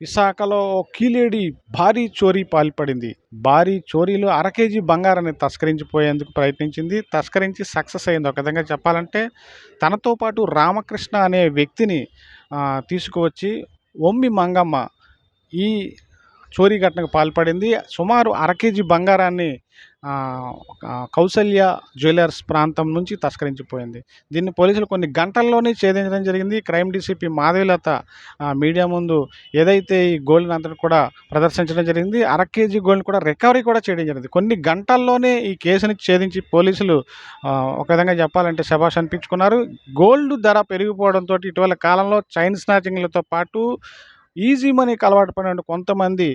విశాఖలో ఓ కీలేడి భారీ చోరీ పాల్పడింది. భారీ చోరీలో కేజీ బంగారాన్ని తస్కరించిపోయేందుకు ప్రయత్నించింది. తస్కరించి సక్సెస్ అయింది. ఒక విధంగా చెప్పాలంటే తనతో పాటు రామకృష్ణ అనే వ్యక్తిని తీసుకువచ్చి ఒమ్మి మంగమ్మ ఈ చోరీ ఘటనకు పాల్పడింది. సుమారు కేజీ బంగారాన్ని కౌసల్య జ్యువెలర్స్ ప్రాంతం నుంచి తస్కరించిపోయింది. దీన్ని పోలీసులు కొన్ని గంటల్లోనే ఛేదించడం జరిగింది. క్రైమ్ డీసీపీ మాధవీలత మీడియా ముందు ఏదైతే ఈ గోల్డ్‌ని అంతటి కూడా ప్రదర్శించడం జరిగింది. కేజీ గోల్డ్‌ని కూడా రికవరీ కూడా చేయడం జరిగింది. కొన్ని గంటల్లోనే ఈ కేసుని ఛేదించి పోలీసులు ఒక విధంగా చెప్పాలంటే శభాష్ అనిపించుకున్నారు. గోల్డ్ ధర పెరిగిపోవడంతోటి ఇటీవల కాలంలో చైన్ స్నాచింగ్‌లతో పాటు ఈజీ మనీకి అలవాటు పడిన కొంతమంది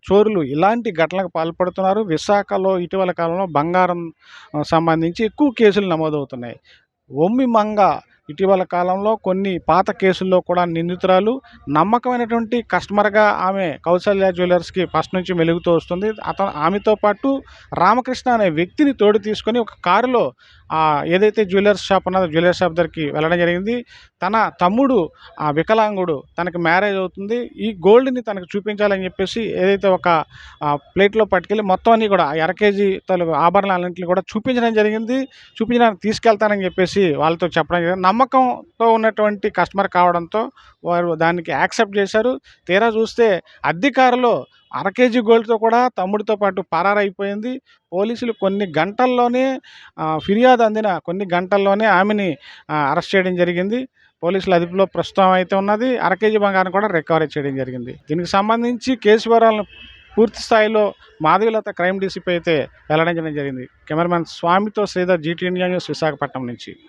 చోరులు ఇలాంటి ఘటనలకు పాల్పడుతున్నారు. విశాఖలో ఇటీవల కాలంలో బంగారం సంబంధించి ఎక్కువ కేసులు నమోదవుతున్నాయి. ఒమ్మి మంగ ఇటీవల కాలంలో కొన్ని పాత కేసుల్లో కూడా నిందితురాలు. నమ్మకమైనటువంటి కస్టమర్‌గా ఆమె కౌసల్య జ్యువెలర్స్‌కి ఫస్ట్ నుంచి మెలుగుతూ వస్తుంది. ఆమెతో పాటు రామకృష్ణ అనే వ్యక్తిని తోడు తీసుకొని ఒక కారులో ఏదైతే జ్యువెలర్స్ షాప్ ఉన్నదో జ్యువెలర్స్ షాప్ దగ్గరికి వెళ్ళడం జరిగింది. తన తమ్ముడు వికలాంగుడు, తనకి మ్యారేజ్ అవుతుంది. ఈ గోల్డ్‌ని తనకు చూపించాలని చెప్పేసి ఏదైతే ఒక ప్లేట్‌లో పట్టుకెళ్ళి మొత్తం అన్నీ కూడా కేజీ ఆభరణాలన్నింటిని కూడా చూపించడం జరిగింది. చూపించడానికి తీసుకెళ్తానని చెప్పేసి వాళ్ళతో చెప్పడం జరిగింది. నమ్మకంతో ఉన్నటువంటి కస్టమర్ కావడంతో వారు దానికి యాక్సెప్ట్ చేశారు. తీరా చూస్తే అద్దె కారులో కేజీ గోల్డ్‌తో కూడా తమ్ముడితో పాటు పరారైపోయింది. పోలీసులు కొన్ని గంటల్లోనే ఫిర్యాదు అందిన కొన్ని గంటల్లోనే ఆమెని అరెస్ట్ చేయడం జరిగింది. పోలీసుల అదుపులో ప్రస్తుతం అయితే ఉన్నది. కేజీ బంగారం కూడా రికవరీ చేయడం జరిగింది. దీనికి సంబంధించి కేసు వివరాలను పూర్తి స్థాయిలో మాధవీలత క్రైమ్ డీసీపీ అయితే వెల్లడించడం జరిగింది. కెమెరామెన్ స్వామితో Sridhar, GT India news, Visakhapatnam నుంచి.